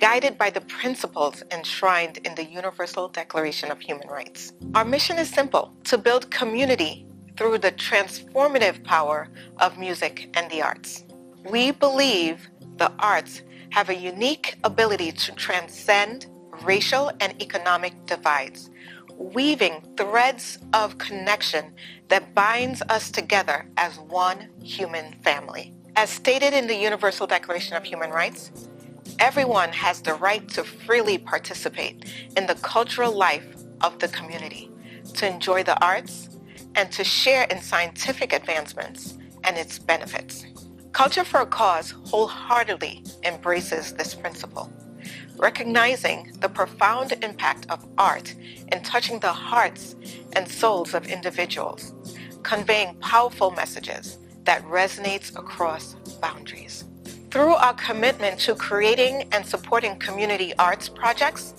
S2: guided by the principles enshrined in the Universal Declaration of Human Rights. Our mission is simple: to build community through the transformative power of music and the arts. We believe the arts have a unique ability to transcend racial and economic divides, weaving threads of connection that binds us together as one human family. As stated in the Universal Declaration of Human Rights, everyone has the right to freely participate in the cultural life of the community, to enjoy the arts, and to share in scientific advancements and its benefits. Culture for a Cause wholeheartedly embraces this principle, recognizing the profound impact of art in touching the hearts and souls of individuals, conveying powerful messages that resonates across boundaries. Through our commitment to creating and supporting community arts projects,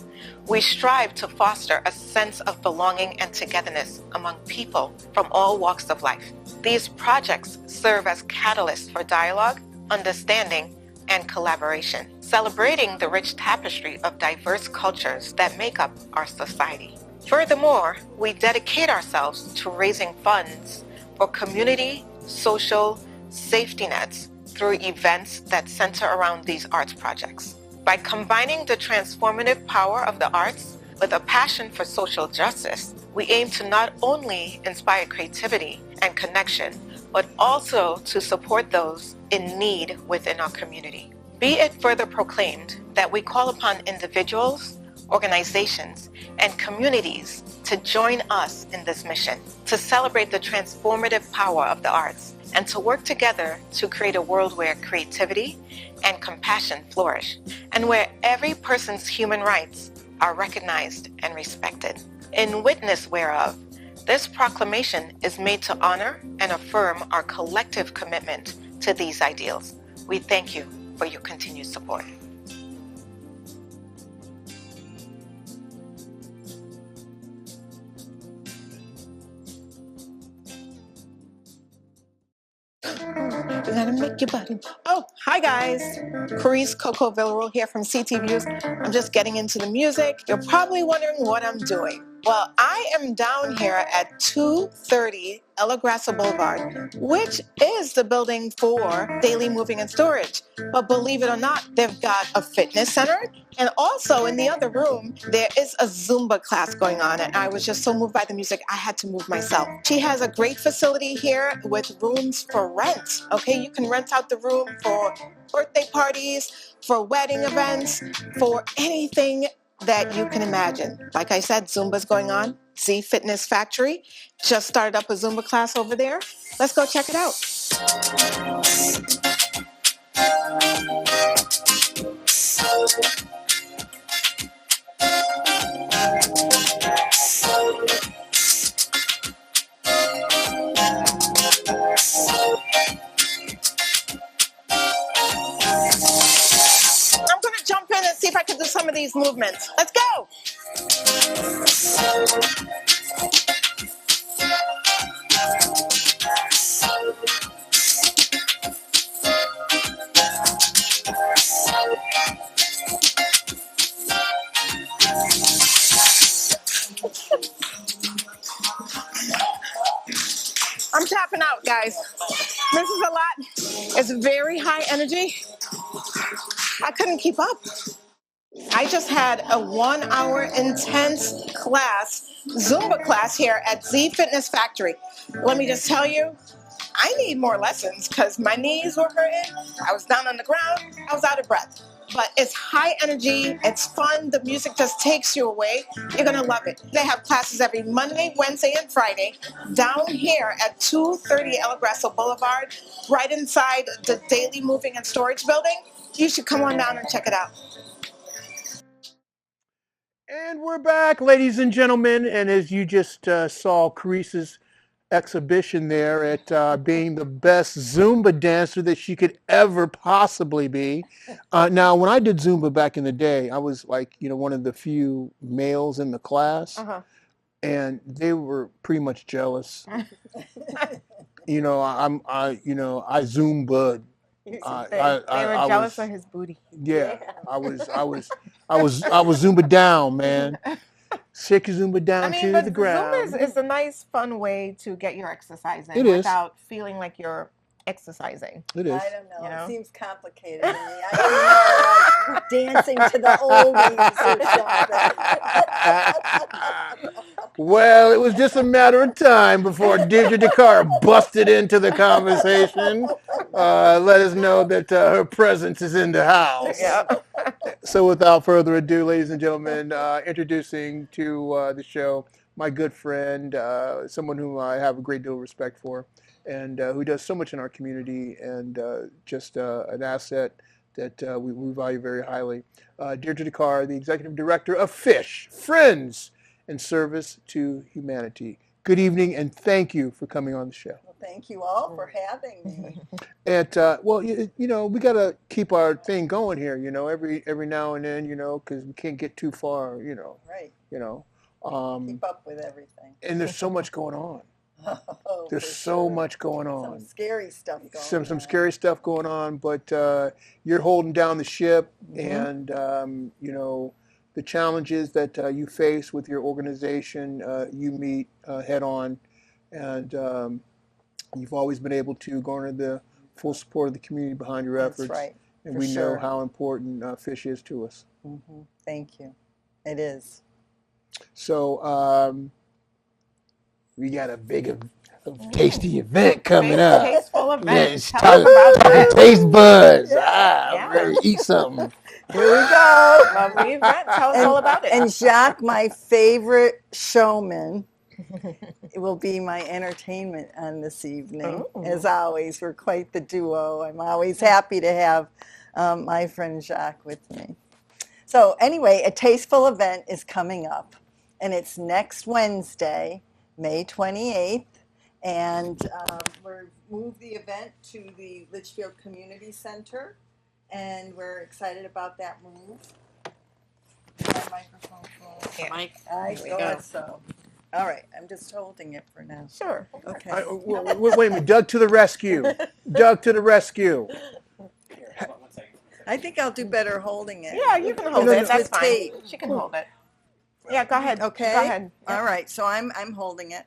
S2: we strive to foster a sense of belonging and togetherness among people from all walks of life. These projects serve as catalysts for dialogue, understanding, and collaboration, celebrating the rich tapestry of diverse cultures that make up our society. Furthermore, we dedicate ourselves to raising funds for community, social, safety nets through events that center around these arts projects. By combining the transformative power of the arts with a passion for social justice, we aim to not only inspire creativity and connection, but also to support those in need within our community. Be it further proclaimed that we call upon individuals, organizations, and communities to join us in this mission, to celebrate the transformative power of the arts, and to work together to create a world where creativity and compassion flourish, and where every person's human rights are recognized and respected. In witness whereof, this proclamation is made to honor and affirm our collective commitment to these ideals. We thank you for your continued support. We're gonna make your body. Oh, hi guys. Coryse Coco Villarouel here from CT Views. I'm just getting into the music. You're probably wondering what I'm doing. Well, I am down here at 230 Ella Grassa Boulevard, which is the building for Daily Moving and Storage. But believe it or not, they've got a fitness center. And also in the other room, there is a Zumba class going on. And I was just so moved by the music, I had to move myself. She has a great facility here with rooms for rent. Okay, you can rent out the room for birthday parties, for wedding events, for anything that you can imagine. Like I said, Zumba's going on. Z Fitness Factory just started up a Zumba class over there. Let's go check it out. I'm going to jump in and see if I can do some of these movements. Let's go. I'm tapping out, guys. This is a lot. It's very high energy. I couldn't keep up. I just had a 1 hour intense class, Zumba class here at Z Fitness Factory. Let me just tell you, I need more lessons because my knees were hurting. I was down on the ground. I was out of breath. But it's high energy. It's fun. The music just takes you away. You're going to love it. They have classes every Monday, Wednesday, and Friday down here at 230 El Grasso Boulevard, right inside the Daily Moving and Storage building. You should come on down and check it out.
S1: And we're back, ladies and gentlemen. And as you just saw, Coryse's exhibition there at being the best Zumba dancer that she could ever possibly be. Now, when I did Zumba back in the day, I was like, one of the few males in the class. and they were pretty much jealous. I Zoom bud.
S2: They were jealous of his booty.
S1: Yeah, I was Zumba down, man. Shake your Zumba down to the ground.
S2: Zumba is a nice, fun way to get your exercise in without feeling like you're exercising.
S1: It is.
S6: I don't know. It seems complicated to me. I don't know, like dancing to the oldies or something.
S1: Well, it was just a matter of time before Deirdre DeCar busted into the conversation. Let us know that her presence is in the house.
S2: Yeah.
S1: So without further ado, ladies and gentlemen, introducing to the show my good friend, someone whom I have a great deal of respect for, and who does so much in our community, and just an asset that we value very highly. Deirdre DeCar, the executive director of FISH, Friends in Service to Humanity. Good evening, and thank you for coming on the show.
S6: Well, thank you all for having me.
S1: And we got to keep our thing going here. Every now and then, because we can't get too far.
S6: Right.
S1: Keep
S6: up with everything.
S1: And there's so much going on.
S6: Oh,
S1: there's so much going on.
S6: Some scary stuff going on.
S1: Some scary stuff going on, but you're holding down the ship, and the challenges that you face with your organization, you meet head on, and you've always been able to garner the full support of the community behind your efforts.
S6: That's right.
S1: And we know how important FISH is to us.
S6: Mm-hmm. Thank you. It is.
S1: So we got a big, tasty event coming up.
S2: Tasteful event.
S1: Yeah, talking taste buds. Ready to eat something.
S6: Here we go.
S2: Lovely event. Tell us all about it.
S6: And Jacque, my favorite showman, will be my entertainment on this evening.
S2: Ooh.
S6: As always, we're quite the duo. I'm always happy to have my friend Jacque with me. So anyway, a tasteful event is coming up, and it's next Wednesday, May 28th, and we've moved the event to the Litchfield Community Center, and we're excited about that move. My microphone full.
S2: Yeah.
S6: I
S2: There we
S6: thought so. All right, I'm just holding it for now.
S2: Sure.
S6: Okay.
S1: Wait a minute. Doug to the rescue. Doug to the rescue.
S6: I think I'll do better holding it.
S2: Yeah, you can hold it. That's fine.
S6: Tape.
S2: She can hold it. Yeah, go ahead.
S6: Okay.
S2: Go ahead. Yeah.
S6: All right. So I'm holding it.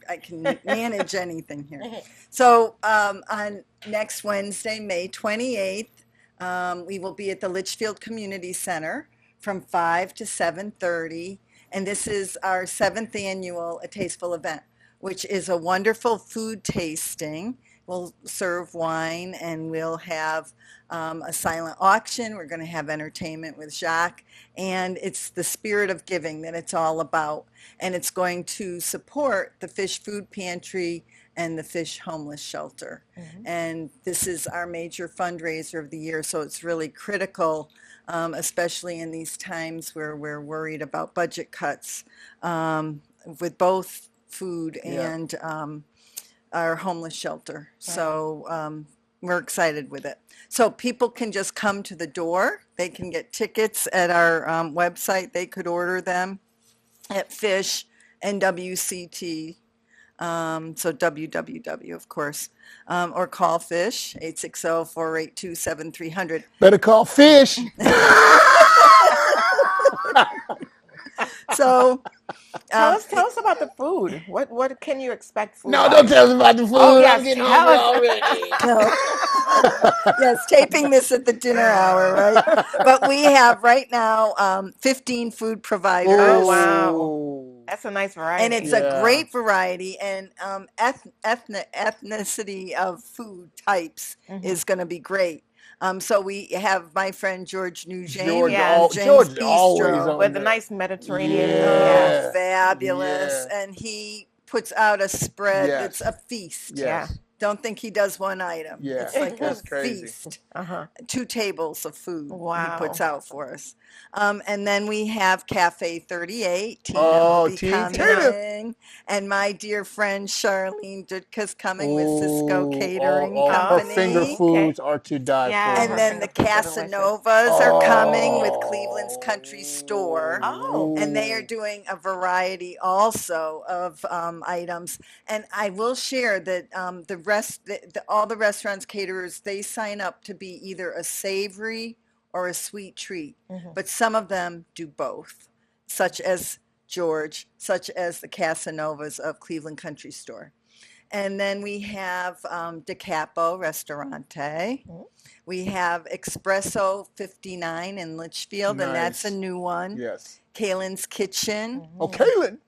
S6: I can manage anything here. So on next Wednesday, May 28th, we will be at the Litchfield Community Center from 5 to 7:30. And this is our 7th annual A Tasteful event, which is a wonderful food tasting. We'll serve wine, and we'll have a silent auction. We're going to have entertainment with Jacque, and it's the spirit of giving that it's all about. And it's going to support the Fish Food Pantry and the Fish Homeless Shelter. Mm-hmm. And this is our major fundraiser of the year, so it's really critical, especially in these times where we're worried about budget cuts with both food and our homeless shelter. So we're excited with it. So people can just come to the door. They can get tickets at our website. They could order them at Fish NWCT. So www, of course, or call Fish 860-482-7300.
S1: Better call Fish.
S6: So
S2: tell us about the food. What can you expect?
S1: No, don't tell us about the food.
S2: Oh, yes,
S1: I'm getting hungry already.
S6: No. Yes, taping this at the dinner hour, right? But we have right now 15 food providers.
S2: Oh, wow. That's a nice variety.
S6: And it's a great variety, and ethnicity of food types is going to be great. So we have my friend George Nugent,
S1: George
S6: Bistro,
S2: with a nice Mediterranean.
S6: Fabulous, and he puts out a spread that's a feast.
S1: Yes.
S6: Don't think he does one item.
S1: Yeah,
S6: It's like a
S1: that's crazy.
S6: feast.
S2: Uh-huh.
S6: 2 tables of food
S2: Wow.
S6: he puts out for us. And then we have Cafe 38. Tina
S1: Oh,
S6: will be
S1: Tina.
S6: coming. And my dear friend Charlene Dutka's coming with Cisco Catering
S1: Her
S6: Company.
S1: finger foods are to die
S2: Yeah,
S1: for.
S6: And
S2: her
S6: then the
S2: finger foods are delicious.
S6: Casanovas are coming with Cleveland's Country Store.
S2: Oh.
S6: And they are doing a variety also of items. And I will share that all the restaurants caterers, they sign up to be either a savory or a sweet treat. But some of them do both, such as George, such as the Casanovas of Cleveland Country Store. And then we have Da Capo Ristorante. We have Espresso 59 in Litchfield, and that's a new one.
S1: Yes.
S6: Kaylin's Kitchen.
S1: Oh, Kaylin.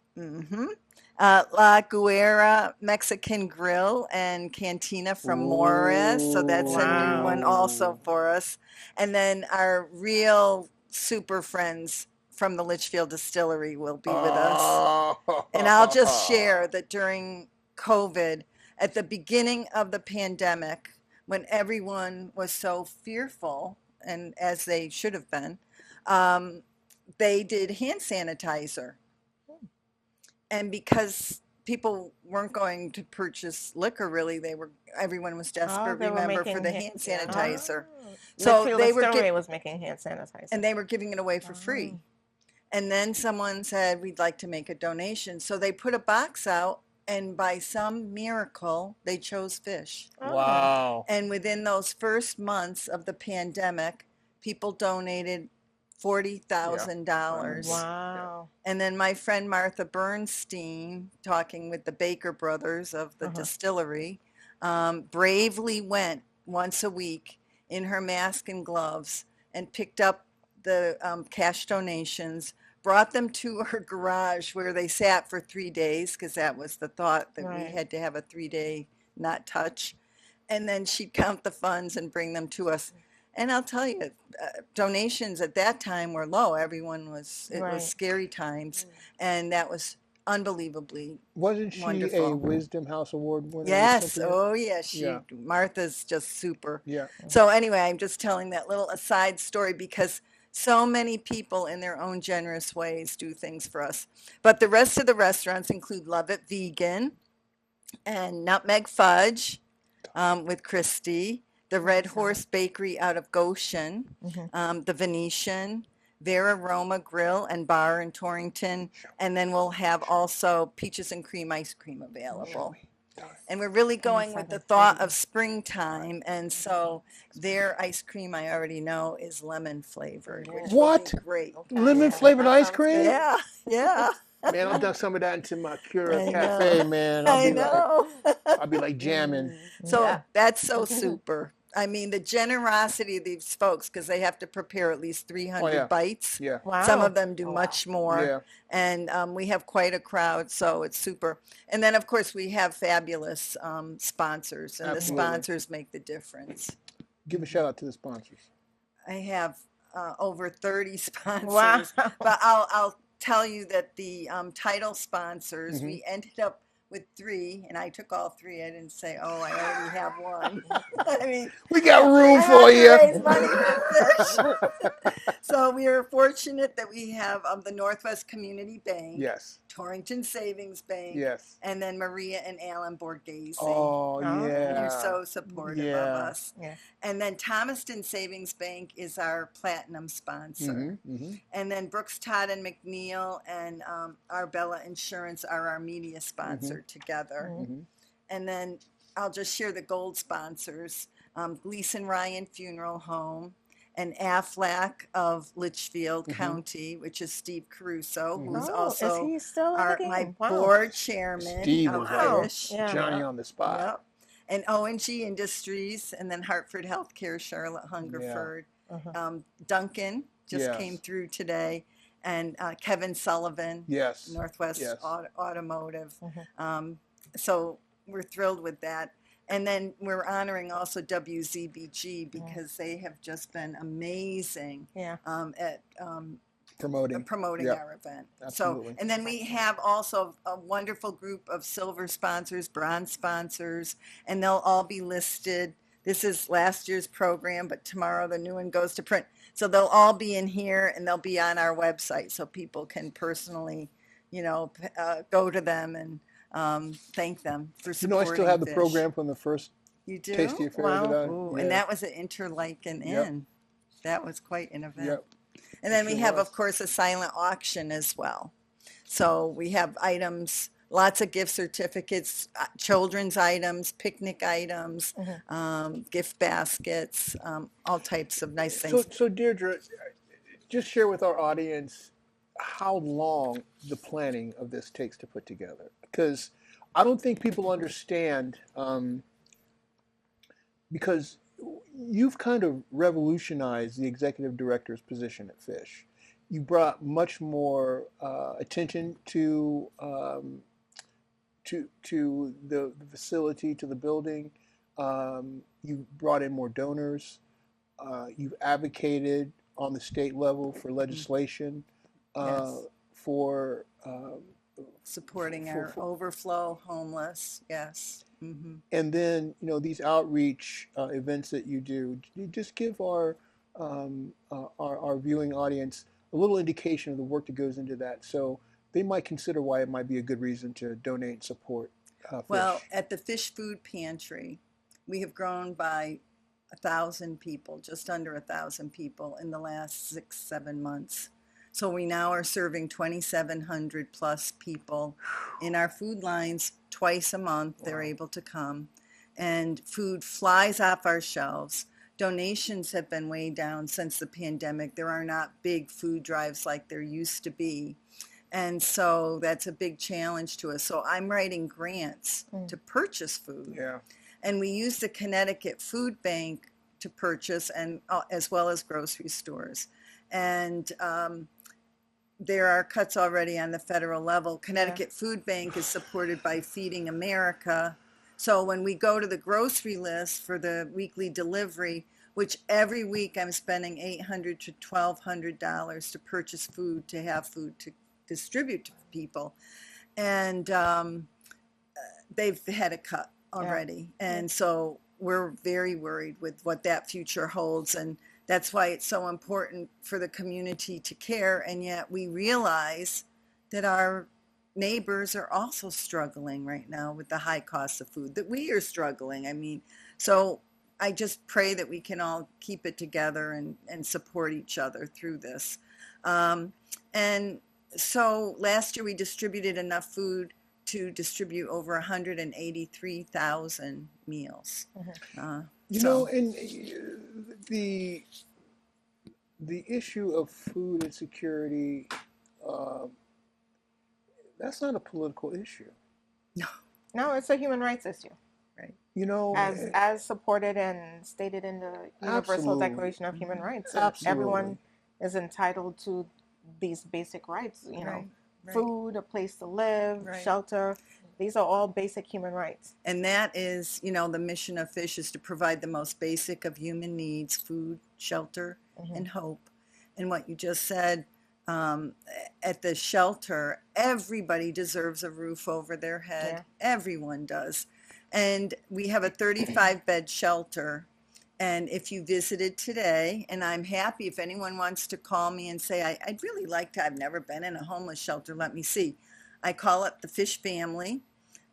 S6: La Guerra Mexican Grill and Cantina from Morris. So that's a new one also for us. And then our real super friends from the Litchfield Distillery will be with us. And I'll just share that during COVID, at the beginning of the pandemic, when everyone was so fearful, and as they should have been, they did hand sanitizer. And because people weren't going to purchase liquor, really, everyone was desperate. Remember, for the hand sanitizer. So
S2: Litchfield Distillery was making hand sanitizer,
S6: and they were giving it away for free. And then someone said, "We'd like to make a donation." So they put a box out, and by some miracle, they chose fish.
S1: Wow!
S6: And within those first months of the pandemic, people donated $40,000.
S2: Wow.
S6: And then my friend Martha Bernstein, talking with the Baker brothers of the distillery, bravely went once a week in her mask and gloves and picked up the cash donations, brought them to her garage where they sat for 3 days, because that was the thought, that we had to have a 3-day not touch. And then she'd count the funds and bring them to us. And I'll tell you, donations at that time were low. Everyone was, it was scary times. And that was unbelievably
S1: Wasn't she
S6: wonderful.
S1: a Wisdom House Award winner?
S6: Yes. Oh, yes. Martha's just super.
S1: Yeah.
S6: So anyway, I'm just telling that little aside story because so many people in their own generous ways do things for us. But the rest of the restaurants include Love It Vegan and Nutmeg Fudge with Christy, the Red Horse Bakery out of Goshen, the Venetian, Vera Roma Grill and Bar in Torrington, and then we'll have also peaches and cream ice cream available. And we're really going with the thought of springtime, and so their ice cream I already know is lemon flavored, which will be great.
S1: Lemon flavored ice cream?
S6: Yeah, yeah.
S1: Man, I'll dunk some of that into my Cura Cafe, man. I'll be like jamming.
S6: So that's so super. I mean, the generosity of these folks, because they have to prepare at least 300 bites.
S1: Yeah.
S2: Wow.
S6: Some of them do much more.
S1: Yeah.
S6: And we have quite a crowd, so it's super. And then, of course, we have fabulous sponsors, and the sponsors make the difference.
S1: Give a shout out to the sponsors.
S6: I have over 30 sponsors.
S2: Wow.
S6: But I'll tell you that the title sponsors, we ended up with 3, and I took all 3. I didn't say, "Oh, I already have one." I mean,
S1: we got room for you.
S6: Raise money for fish. So we are fortunate that we have the Northwest Community Bank,
S1: Yes.
S6: Torrington Savings Bank,
S1: Yes.
S6: and then Maria and Alan Borghese.
S1: Oh, yeah.
S6: They're so supportive of us.
S2: Yeah.
S6: And then Thomaston Savings Bank is our platinum sponsor. And then Brooks, Todd, and McNeil and Arbella Insurance are our media sponsor together. And then I'll just share the gold sponsors. Gleason Ryan Funeral Home and Aflac of Litchfield County, which is Steve Caruso, who's also
S2: is he still
S6: my board chairman.
S1: Steve was
S6: Fish.
S1: Johnny on the spot.
S6: Yep. And O&G Industries, and then Hartford Healthcare, Charlotte Hungerford. Duncan just came through today, and Kevin Sullivan, Northwest Automotive. So we're thrilled with that. And then we're honoring also WZBG because they have just been amazing at
S1: promoting
S6: our event.
S1: Absolutely.
S6: So, and then we have also a wonderful group of silver sponsors, bronze sponsors, and they'll all be listed. This is last year's program, but tomorrow the new one goes to print. So they'll all be in here and they'll be on our website so people can personally, go to them and thank them for supporting
S1: I still have the
S6: fish.
S1: program from the first
S6: You do?
S1: Tasty Affair
S2: Wow.
S1: that
S6: Ooh, and that was at Interlaken Inn. That was quite an event.
S1: Yep.
S6: And then we have,
S1: was.
S6: of course, a silent auction as well. So we have items, lots of gift certificates, children's items, picnic items, gift baskets, all types of nice things.
S1: So Deirdre, just share with our audience how long the planning of this takes to put together. Because I don't think people understand, because you've kind of revolutionized the executive director's position at Fish. You brought much more attention to the facility, to the building. You brought in more donors. You've advocated on the state level for legislation for
S6: supporting our overflow homeless. Yes. Mm-hmm.
S1: And then these outreach events that you do. You just give our viewing audience a little indication of the work that goes into that, so they might consider why it might be a good reason to donate and support Fish.
S6: Well, at the Fish Food Pantry, we have grown by 1,000 people, just under 1,000 people in the last 6-7 months. So we now are serving 2,700 plus people in our food lines twice a month. Wow. They're able to come, and food flies off our shelves. Donations have been way down since the pandemic. There are not big food drives like there used to be. And so that's a big challenge to us. So I'm writing grants to purchase food.
S1: Yeah.
S6: And we use the Connecticut Food Bank to purchase, and as well as grocery stores. And there are cuts already on the federal level. Connecticut Food Bank is supported by Feeding America. So when we go to the grocery list for the weekly delivery, which every week I'm spending $800 to $1,200 to purchase food, to have food to distribute to people. And they've had a cut already. And so we're very worried with what that future holds. And that's why it's so important for the community to care. And yet we realize that our neighbors are also struggling right now with the high cost of food, that we are struggling. I mean, so I just pray that we can all keep it together and support each other through this. And so last year we distributed enough food to distribute over 183,000 meals.
S1: And the issue of food insecurity, that's not a political issue.
S2: No, it's a human rights issue.
S6: Right.
S2: As supported and stated in the Universal Declaration of Human Rights. Everyone is entitled to these basic rights, food, a place to live, shelter. These are all basic human rights.
S6: And that is, the mission of Fish is to provide the most basic of human needs: food, shelter, and hope. And what you just said, at the shelter, everybody deserves a roof over their head. Everyone does. And we have a 35-bed shelter. And if you visited today, and I'm happy if anyone wants to call me and say, I'd really like to, I've never been in a homeless shelter, let me see. I call it the Fish Family.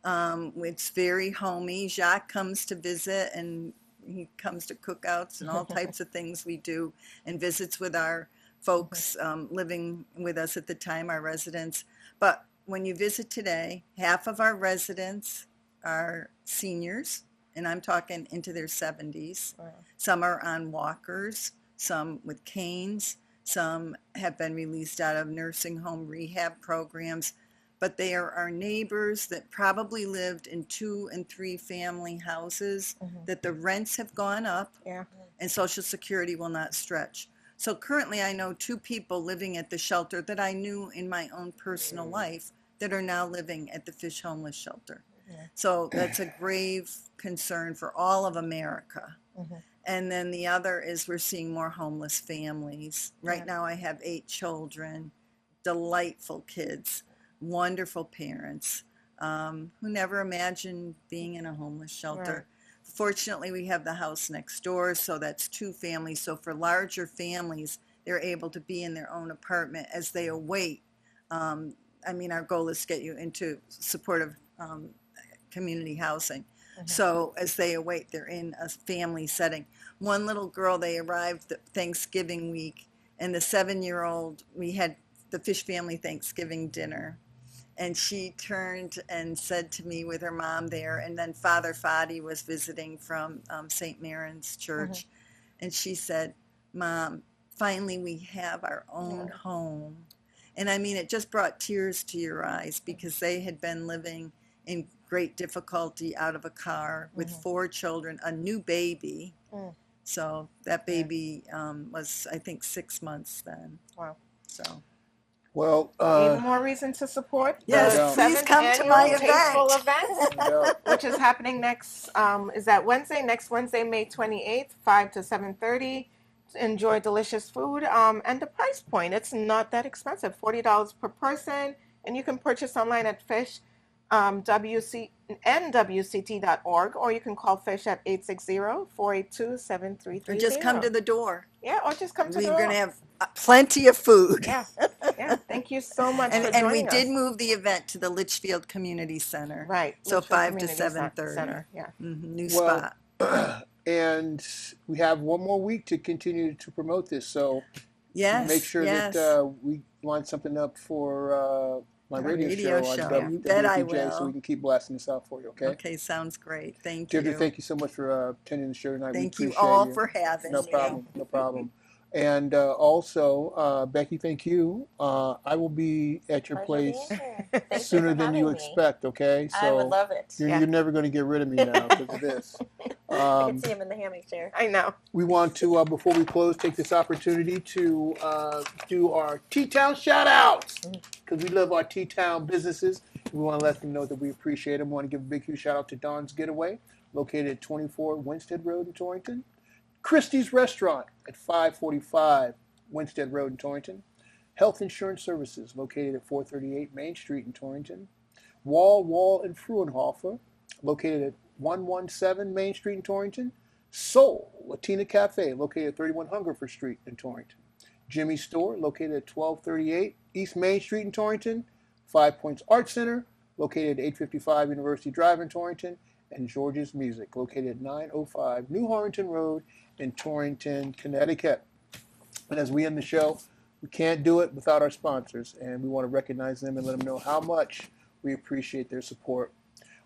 S6: It's very homey. Jacque comes to visit, and he comes to cookouts and all types of things we do, and visits with our folks living with us at the time, our residents. But when you visit today, half of our residents are seniors, and I'm talking into their 70s. Wow. Some are on walkers, some with canes, some have been released out of nursing home rehab programs, but they are our neighbors that probably lived in 2 and 3 family houses, that the rents have gone up, and Social Security will not stretch. So currently I know 2 people living at the shelter that I knew in my own personal life that are now living at the Fish Homeless Shelter. So that's a grave concern for all of America. And then the other is we're seeing more homeless families. Right now I have 8 children, delightful kids, wonderful parents who never imagined being in a homeless shelter. Right. Fortunately, we have the house next door, so that's 2 families. So for larger families, they're able to be in their own apartment as they await. Our goal is to get you into supportive community housing. So as they await, they're in a family setting. One little girl, they arrived Thanksgiving week, and the 7-year-old, we had the Fish family Thanksgiving dinner. And she turned and said to me with her mom there, and then Father Fadi was visiting from St. Marin's Church. And she said, Mom, finally we have our own home. And it just brought tears to your eyes because they had been living in great difficulty out of a car with 4 children, a new baby. So that baby was, I think, 6 months then.
S2: Wow.
S6: So.
S2: Well, even more reason to support
S6: the please come to my event,
S2: which is happening next. Is that Wednesday? Next Wednesday, May 28th, 5 to 7:30. Enjoy delicious food. And the price point, it's not that expensive, $40 per person, and you can purchase online at nwct.org, or you can call Fish at 860-482-7330.
S6: Or just come to the door.
S2: Yeah, or just come to the door.
S6: We're going to have plenty of food.
S2: Yeah. Thank you so much for joining us.
S6: And we did move the event to the Litchfield Community Center.
S2: Right.
S6: So 5 to 7:30.
S2: Center. Yeah.
S6: New spot.
S1: And we have one more week to continue to promote this. So make sure that we line something up for my radio show on WPJ so we can keep blasting this out for you, okay?
S6: Okay, sounds great. Thank you.
S1: Deirdre, thank you so much for attending the show tonight.
S6: Thank you all for having me.
S1: No problem. And also, Becky, thank you. I will be at your place sooner than you expect, okay?
S3: So I would love it.
S1: You're never going to get rid of me now because of this.
S3: I can see him in the hammock chair.
S2: I know.
S1: We want to, before we close, take this opportunity to do our T-Town shout-outs because we love our T-Town businesses. We want to let them know that we appreciate them. We want to give a big, huge shout-out to Don's Getaway, located at 24 Winstead Road in Torrington. Christie's Restaurant at 545 Winstead Road in Torrington. Health Insurance Services located at 438 Main Street in Torrington. Wall and Fruenhofer located at 117 Main Street in Torrington. Soul Latina Cafe located at 31 Hungerford Street in Torrington. Jimmy's Store located at 1238 East Main Street in Torrington. 5 Points Art Center located at 855 University Drive in Torrington. And George's Music located at 905 New Harrington Road in Torrington, Connecticut. And as we end the show, we can't do it without our sponsors, and we want to recognize them and let them know how much we appreciate their support.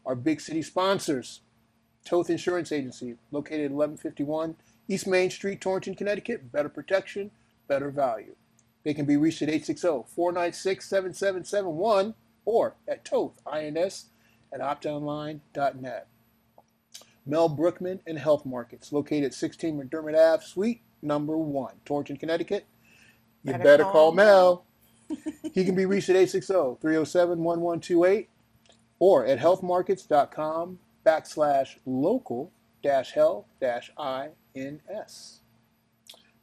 S1: Our big city sponsors, Toth Insurance Agency, located at 1151 East Main Street, Torrington, Connecticut. Better protection, better value. They can be reached at 860-496-7771 or at Toth, INS, at optonline.net. Mel Brookman and Health Markets, located at 16 McDermott Ave, Suite number 1, Torrington, Connecticut. You better call Mel. He can be reached at 860-307-1128 or at healthmarkets.com/local-health-INS.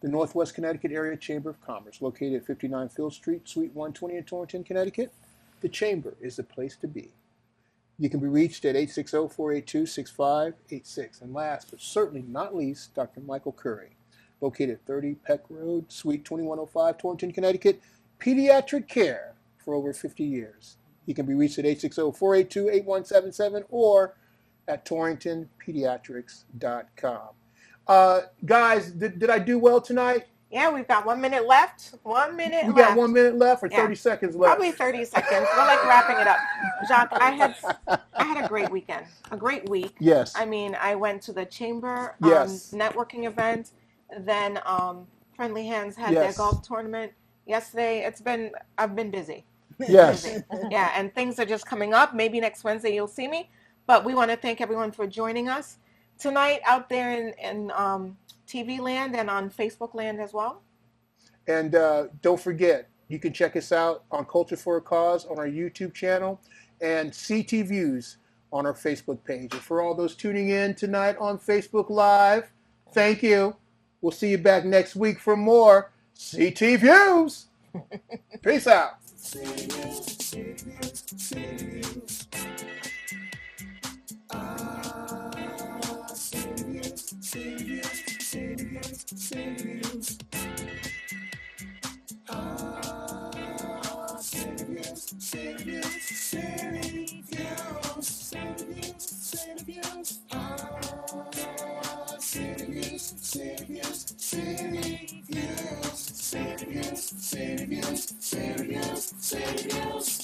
S1: The Northwest Connecticut Area Chamber of Commerce, located at 59 Field Street, Suite 120 in Torrington, Connecticut. The Chamber is the place to be. You can be reached at 860-482-6586. And last, but certainly not least, Dr. Michael Curry, located at 30 Peck Road, Suite 2105, Torrington, Connecticut. Pediatric care for over 50 years. He can be reached at 860-482-8177 or at torringtonpediatrics.com. Guys, did I do well tonight?
S2: Yeah, we've got 1 minute left. 1 minute left.
S1: We got 1 minute left or 30 seconds left?
S2: Probably 30 seconds. We're like wrapping it up. Jacque, I had a great weekend, a great week.
S1: Yes.
S2: I mean, I went to the Chamber networking event. Then Friendly Hands had their golf tournament yesterday. I've been busy.
S1: Yes.
S2: Busy. Yeah, and things are just coming up. Maybe next Wednesday you'll see me. But we want to thank everyone for joining us tonight out there in TV land and on Facebook land as well.
S1: And don't forget, you can check us out on Culture for a Cause on our YouTube channel and CT Views on our Facebook page. And for all those tuning in tonight on Facebook Live, Thank you. We'll see you back next week for more CT Views. Peace out. City Views.